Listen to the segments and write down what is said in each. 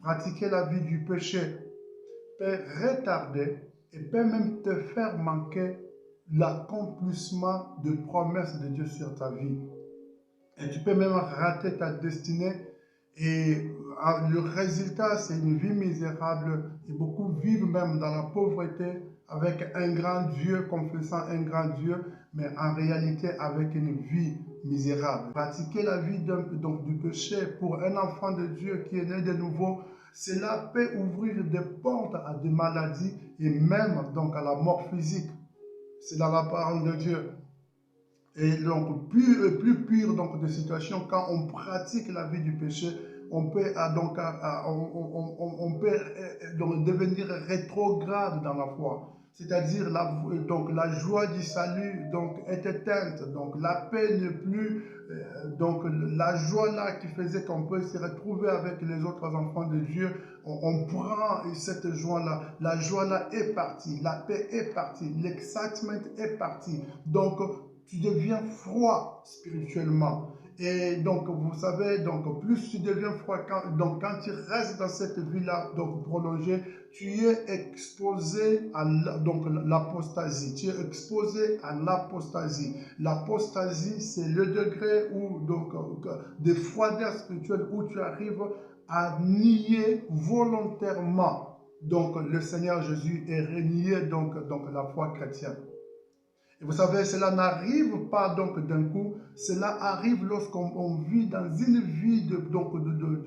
Pratiquer la vie du péché peut retarder et peut même te faire manquer l'accomplissement de promesses de Dieu sur ta vie. Et tu peux même rater ta destinée et le résultat, c'est une vie misérable et beaucoup vivent même dans la pauvreté avec un grand Dieu, confessant un grand Dieu, mais en réalité avec une vie misérable. Pratiquer la vie donc du péché pour un enfant de Dieu qui est né de nouveau, cela peut ouvrir des portes à des maladies et même donc à la mort physique. C'est dans la parole de Dieu. Et donc, plus pire donc, de situation, quand on pratique la vie du péché, on peut donc devenir rétrograde dans la foi. C'est-à-dire la joie du salut donc, est éteinte, donc la paix n'est plus, donc la joie là qui faisait qu'on peut se retrouver avec les autres enfants de Dieu, on prend cette joie là, la joie là est partie, la paix est partie, l'excitement est parti. Donc, tu deviens froid spirituellement. Et donc, vous savez, donc, plus tu deviens froid, quand tu restes dans cette vie-là, donc prolongée, tu es exposé à l'apostasie. Tu es exposé à l'apostasie. L'apostasie, c'est le degré où, donc, de froideur spirituelle où tu arrives à nier volontairement donc, le Seigneur Jésus et renier donc la foi chrétienne. Et vous savez, cela n'arrive pas donc d'un coup, cela arrive lorsqu'on vit dans une vie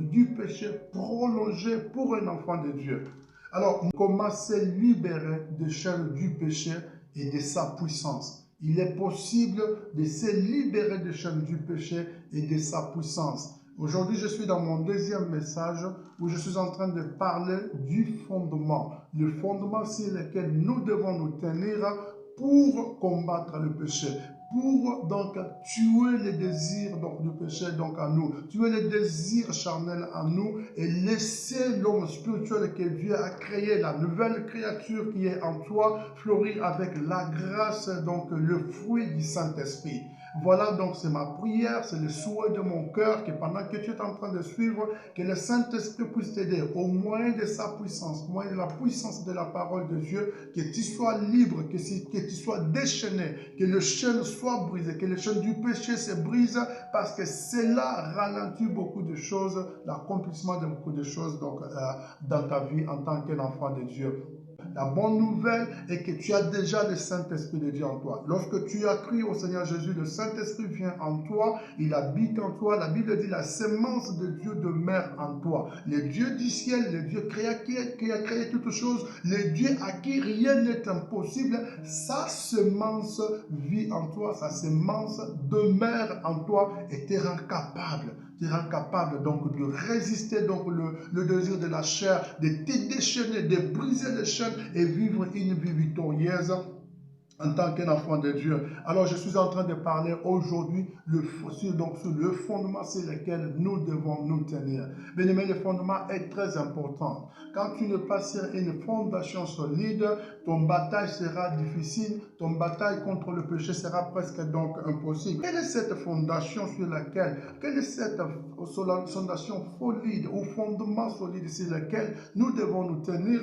du péché prolongé pour un enfant de Dieu. Alors, comment se libérer des chaînes du péché et de sa puissance? Il est possible de se libérer des chaînes du péché et de sa puissance. Aujourd'hui, je suis dans mon deuxième message où je suis en train de parler du fondement. Le fondement sur lequel nous devons nous tenir pour combattre le péché, pour donc tuer les désirs du péché en nous, tuer les désirs charnels en nous et laisser l'homme spirituel que Dieu a créé, la nouvelle créature qui est en toi, fleurir avec la grâce, donc le fruit du Saint-Esprit. Voilà donc c'est ma prière, c'est le souhait de mon cœur que pendant que tu es en train de suivre, que le Saint-Esprit puisse t'aider au moyen de sa puissance, au moyen de la puissance de la parole de Dieu, que tu sois libre, que tu sois déchaîné, que le chaîne soit brisé, que le chaîne du péché se brise parce que cela ralentit beaucoup de choses, l'accomplissement de beaucoup de choses donc, dans ta vie en tant qu'enfant de Dieu. La bonne nouvelle est que tu as déjà le Saint-Esprit de Dieu en toi. Lorsque tu as cru au Seigneur Jésus, le Saint-Esprit vient en toi, il habite en toi. La Bible dit la semence de Dieu demeure en toi. Le Dieu du ciel, le Dieu qui a créé toutes choses, le Dieu à qui rien n'est impossible, sa semence vit en toi, sa semence demeure en toi et te rend capable. Tu rend capable donc de résister donc le désir de la chair, de te déchaîner, de briser les chaînes et vivre une vie victorieuse en tant qu'un enfant de Dieu. Alors je suis en train de parler aujourd'hui sur le fondement sur lequel nous devons nous tenir. Bien aimé, le fondement est très important. Quand tu ne pas sur une fondation solide, ton bataille sera difficile, ton bataille contre le péché sera presque donc impossible. Quelle est cette fondation sur laquelle, quelle est cette fondation solide ou fondement solide sur lequel nous devons nous tenir?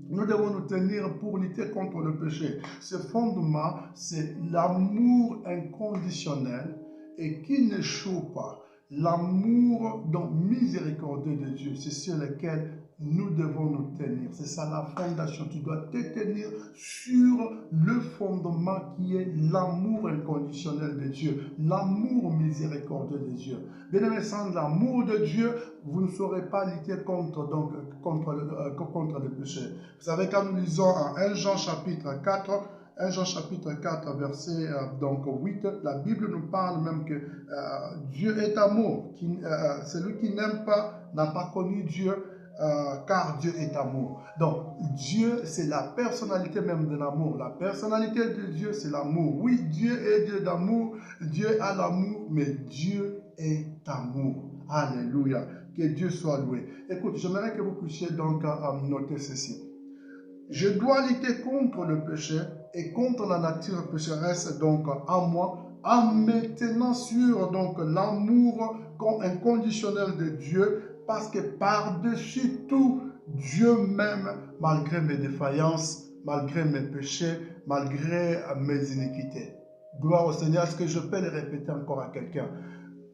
Nous devons nous tenir pour lutter contre le péché. Ce fondement, c'est l'amour inconditionnel et qui n'échoue pas. L'amour miséricordieux de Dieu, c'est sur lequel nous devons nous tenir. C'est ça la fondation. Tu dois te tenir sur le fondement qui est l'amour inconditionnel de Dieu, l'amour miséricordieux de Dieu. Bien aimé, sans l'amour de Dieu, vous ne saurez pas lutter contre le péché. Vous savez, quand nous lisons en 1 Jean chapitre 4, 1 Jean chapitre 4, verset 8, la Bible nous parle même que Dieu est amour. Celui qui n'aime pas n'a pas connu Dieu, car Dieu est amour. Donc, Dieu, c'est la personnalité même de l'amour. La personnalité de Dieu, c'est l'amour. Oui, Dieu est Dieu d'amour, Dieu a l'amour, mais Dieu est amour. Alléluia. Que Dieu soit loué. Écoute, j'aimerais que vous puissiez donc noter ceci. Je dois lutter contre le péché et contre la nature pécheresse donc en moi, en me tenant sur donc l'amour inconditionnel de Dieu parce que par-dessus tout, Dieu m'aime malgré mes défaillances, malgré mes péchés, malgré mes iniquités. Gloire au Seigneur. Est-ce que je peux le répéter encore à quelqu'un?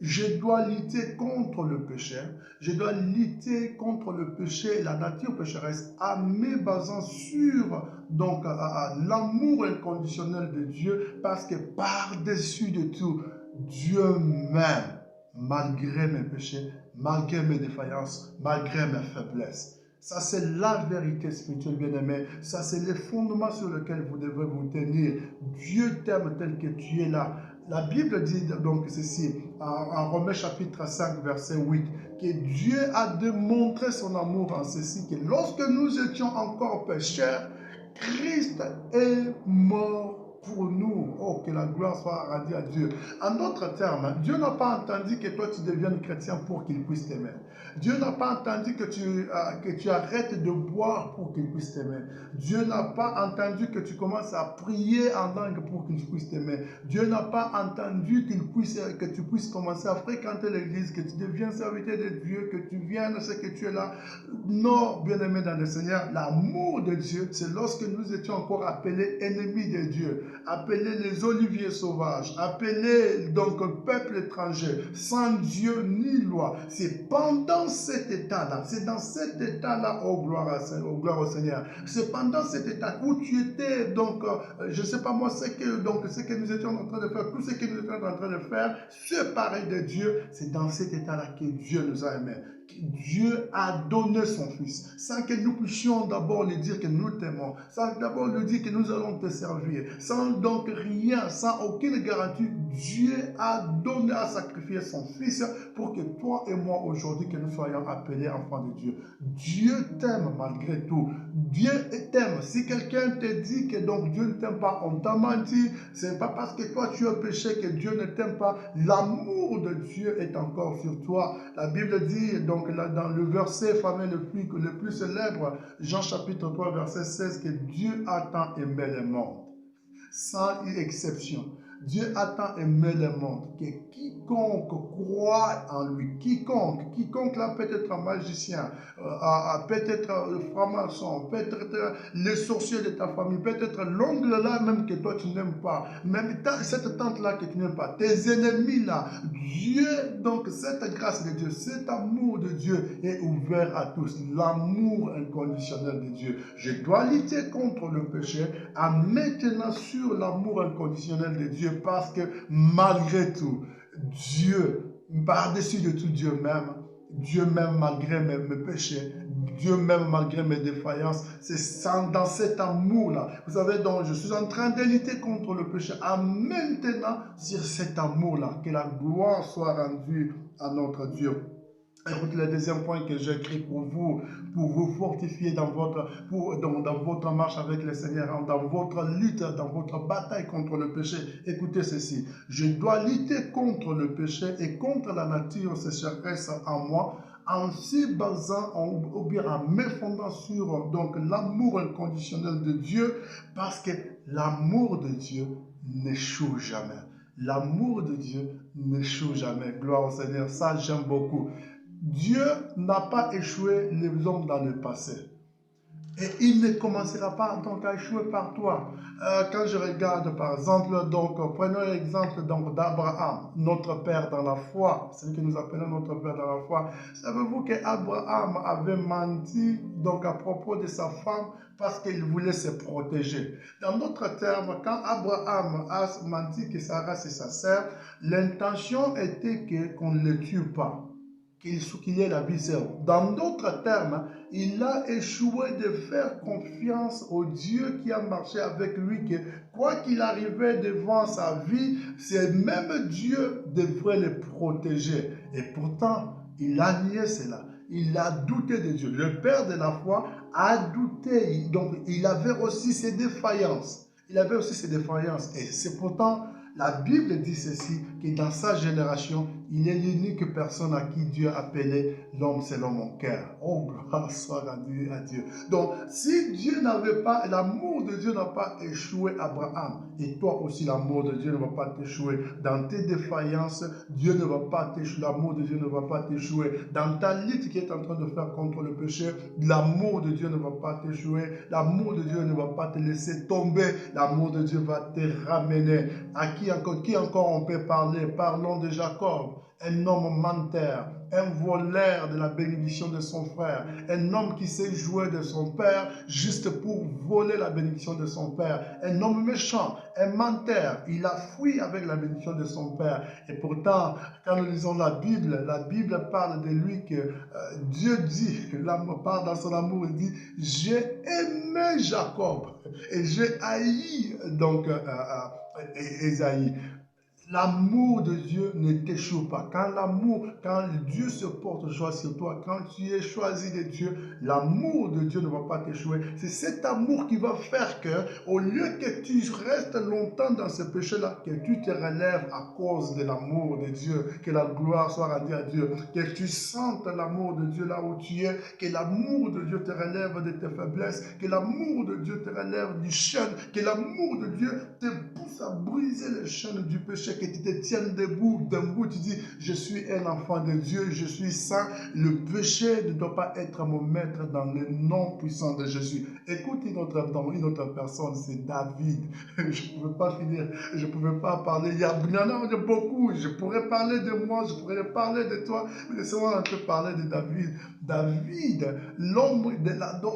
Je dois lutter contre le péché. Je dois lutter contre le péché et la nature pécheresse en me basant sur donc l'amour inconditionnel de Dieu, parce que par-dessus de tout, Dieu m'aime malgré mes péchés, malgré mes défaillances, malgré mes faiblesses. Ça, c'est la vérité spirituelle, bien-aimé. Ça, c'est le fondement sur lequel vous devez vous tenir. Dieu t'aime tel que tu es là. La Bible dit donc ceci, en Romains chapitre 5, verset 8, que Dieu a démontré son amour en ceci, que lorsque nous étions encore pécheurs, Christ est mort pour nous. Oh, que la gloire soit rendue à Dieu. En d'autres termes, Dieu n'a pas entendu que toi tu deviennes chrétien pour qu'il puisse t'aimer. Dieu n'a pas entendu que tu arrêtes de boire pour qu'il puisse t'aimer. Dieu n'a pas entendu que tu commences à prier en langue pour qu'il puisse t'aimer. Dieu n'a pas entendu que tu puisses commencer à fréquenter l'église, que tu deviens serviteur de Dieu, que tu viennes, c'est que tu es là. Non, bien-aimé dans le Seigneur, l'amour de Dieu, c'est lorsque nous étions encore appelés ennemis de Dieu, appelés les oliviers sauvages, appelés donc peuple étranger, sans Dieu ni loi. C'est pendant cet état-là, c'est dans cet état-là, oh gloire au Seigneur, c'est pendant cet état où tu étais, donc, je ne sais pas moi, ce que nous étions en train de faire, tout ce que nous étions en train de faire, séparés de Dieu, c'est dans cet état-là que Dieu nous a aimés. Dieu a donné son Fils, sans que nous puissions d'abord lui dire que nous t'aimons, sans d'abord lui dire que nous allons te servir, sans donc rien, sans aucune garantie. Dieu a donné, a sacrifié son Fils pour que toi et moi aujourd'hui, que nous soyons appelés enfants de Dieu. Dieu t'aime malgré tout. Dieu t'aime. Si quelqu'un te dit que donc Dieu ne t'aime pas, on t'a menti. Ce n'est pas parce que toi tu as péché que Dieu ne t'aime pas. L'amour de Dieu est encore sur toi. La Bible dit donc là, dans le verset fameux le plus célèbre, Jean chapitre 3 verset 16, que Dieu a tant aimé le monde, sans exception. Dieu a tant aimé le monde que quiconque croit en lui, quiconque là peut être un magicien, peut-être le franc-maçon, peut-être le sorcier de ta famille, peut-être l'ongle là même que toi tu n'aimes pas, même cette tante là que tu n'aimes pas, tes ennemis là, Dieu, donc cette grâce de Dieu, cet amour de Dieu est ouvert à tous, l'amour inconditionnel de Dieu. Je dois lutter contre le péché en maintenant sur l'amour inconditionnel de Dieu, parce que malgré tout, Dieu, par-dessus de tout, Dieu m'aime malgré mes péchés, Dieu m'aime malgré mes défaillances. C'est dans cet amour-là, vous savez, donc je suis en train de lutter contre le péché, en maintenant sur cet amour-là, que la gloire soit rendue à notre Dieu. Écoute, le deuxième point que j'écris pour vous fortifier dans votre marche avec le Seigneur, dans votre lutte, dans votre bataille contre le péché. Écoutez ceci, je dois lutter contre le péché et contre la nature sécheresse en moi, en se basant, ou bien en me fondant sur donc l'amour inconditionnel de Dieu, parce que l'amour de Dieu n'échoue jamais. L'amour de Dieu n'échoue jamais. Gloire au Seigneur, ça j'aime beaucoup. Dieu n'a pas échoué les hommes dans le passé. Et il ne commencera pas donc à échouer par toi. Quand je regarde par exemple, donc prenons l'exemple d'Abraham, notre père dans la foi, celui que nous appelons notre père dans la foi. Savez-vous qu'Abraham avait menti donc à propos de sa femme parce qu'il voulait se protéger? Dans d'autres termes, quand Abraham a menti que Sarah c'est sa sœur, l'intention était qu'on ne le tue pas, qu'il y ait la vie seule. Dans d'autres termes, il a échoué de faire confiance au Dieu qui a marché avec lui, que quoi qu'il arrivait devant sa vie, c'est même Dieu devrait le protéger. Et pourtant, il a nié cela. Il a douté de Dieu. Le père de la foi a douté. Donc, il avait aussi ses défaillances. Et c'est pourtant, la Bible dit ceci, que dans sa génération, il est l'unique personne à qui Dieu a appelé l'homme selon mon cœur. Oh, gloire soit rendue à Dieu. Donc, si Dieu n'avait pas, l'amour de Dieu n'a pas échoué Abraham, et toi aussi l'amour de Dieu ne va pas t'échouer. Dans tes défaillances, Dieu ne va pas t'échouer, l'amour de Dieu ne va pas t'échouer. Dans ta lutte qui est en train de faire contre le péché, l'amour de Dieu ne va pas t'échouer. L'amour de Dieu ne va pas te laisser tomber. L'amour de Dieu va te ramener. À qui encore on peut parler? Parlons de Jacob, un homme menteur, un voleur de la bénédiction de son frère, un homme qui s'est joué de son père juste pour voler la bénédiction de son père, un homme méchant, un menteur. Il a fui avec la bénédiction de son père. Et pourtant, quand nous lisons la Bible parle de lui que Dieu dit, parle dans son amour, il dit, j'ai aimé Jacob et j'ai haï donc Ésaïe. L'amour de Dieu ne t'échoue pas. Quand Dieu se porte joie sur toi, quand tu es choisi de Dieu, l'amour de Dieu ne va pas t'échouer. C'est cet amour qui va faire que, au lieu que tu restes longtemps dans ce péché-là, que tu te relèves à cause de l'amour de Dieu, que la gloire soit rendue à Dieu, que tu sentes l'amour de Dieu là où tu es, que l'amour de Dieu te relève de tes faiblesses, que l'amour de Dieu te relève du chêne, que l'amour de Dieu te pousse à briser les chaînes du péché, que tu te tiennes debout, tu dis, je suis un enfant de Dieu, je suis saint, le péché ne doit pas être mon maître dans le nom puissant de Jésus. Écoute une autre personne, c'est David. Je ne pouvais pas finir, je ne pouvais pas parler, il y en a beaucoup, je pourrais parler de moi, je pourrais parler de toi, mais laissez-moi un peu parler de David. David, l'homme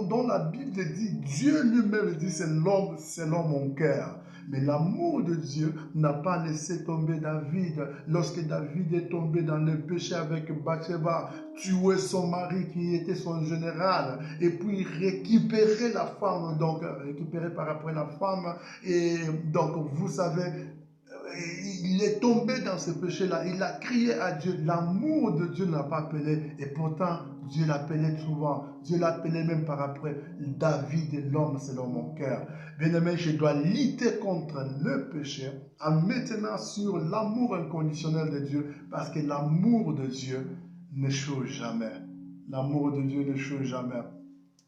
dont la Bible dit, Dieu lui-même dit, c'est l'homme selon mon cœur. Mais l'amour de Dieu n'a pas laissé tomber David. Lorsque David est tombé dans le péché avec Bathsheba, tuer son mari qui était son général, et puis récupérer la femme, donc récupérer par après la femme, et donc vous savez, il est tombé dans ce péché-là, il a crié à Dieu, l'amour de Dieu ne l'a pas appelé, et pourtant Dieu l'appelait souvent, Dieu l'appelait même par après, David, l'homme selon mon cœur. Bien-aimé, je dois lutter contre le péché en maintenant sur l'amour inconditionnel de Dieu, parce que l'amour de Dieu n'échoue jamais. L'amour de Dieu n'échoue jamais.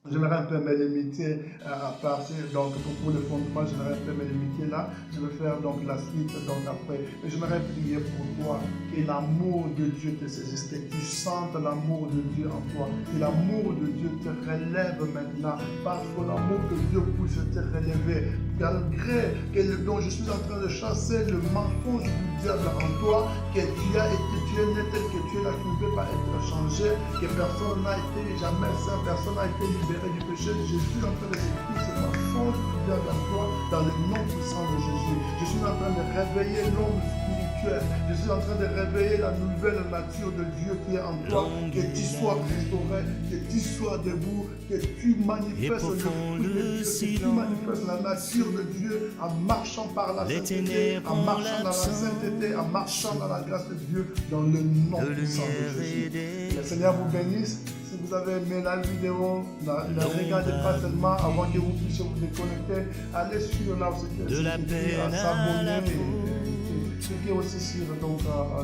J'aimerais un peu me limiter à partir, donc pour le fondement, j'aimerais un peu me limiter là. Je vais faire donc la suite, donc après. Mais j'aimerais prier pour toi, que l'amour de Dieu te saisisse, que tu sentes l'amour de Dieu en toi, que l'amour de Dieu te relève maintenant, parce que l'amour de Dieu puisse te relever, malgré que dont je suis en train de chasser le mensonge du diable en toi, que tu es né tel que tu es là, qui ne peut pas être changé, que personne n'a été jamais saint, personne n'a été libéré du péché. Je suis en train de détruire ce mensonge du diable en toi dans le nom puissant de Jésus. Je suis en train de réveiller l'homme spirituel. Je suis en train de réveiller la nouvelle nature de Dieu qui est en toi. Que tu sois restauré, que tu sois debout, que tu manifestes le fruit de Dieu, que tu manifestes la nature de Dieu en marchant par la sainteté, en marchant dans la sainteté, en marchant dans la grâce de Dieu, dans le nom puissant de Jésus. Que le Seigneur vous bénisse. Si vous avez aimé la vidéo, ne regardez pas seulement avant que vous puissiez vous déconnecter. Allez sur là où c'est à s'abonner et cliquez aussi sur donc,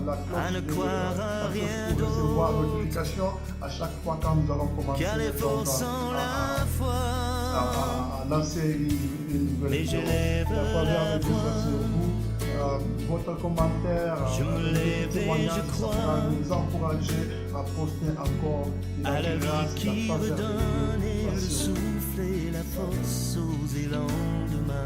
la cloche pour recevoir notification à chaque fois quand nous allons commencer donc, à lancer une nouvelle vidéo. La faveur de Dieu soit sur vous. Votre commentaire, témoignage, ça pourra nous encourager à poster encore à la vie grâce, qui redonne et le souffle et la force aux élans de ma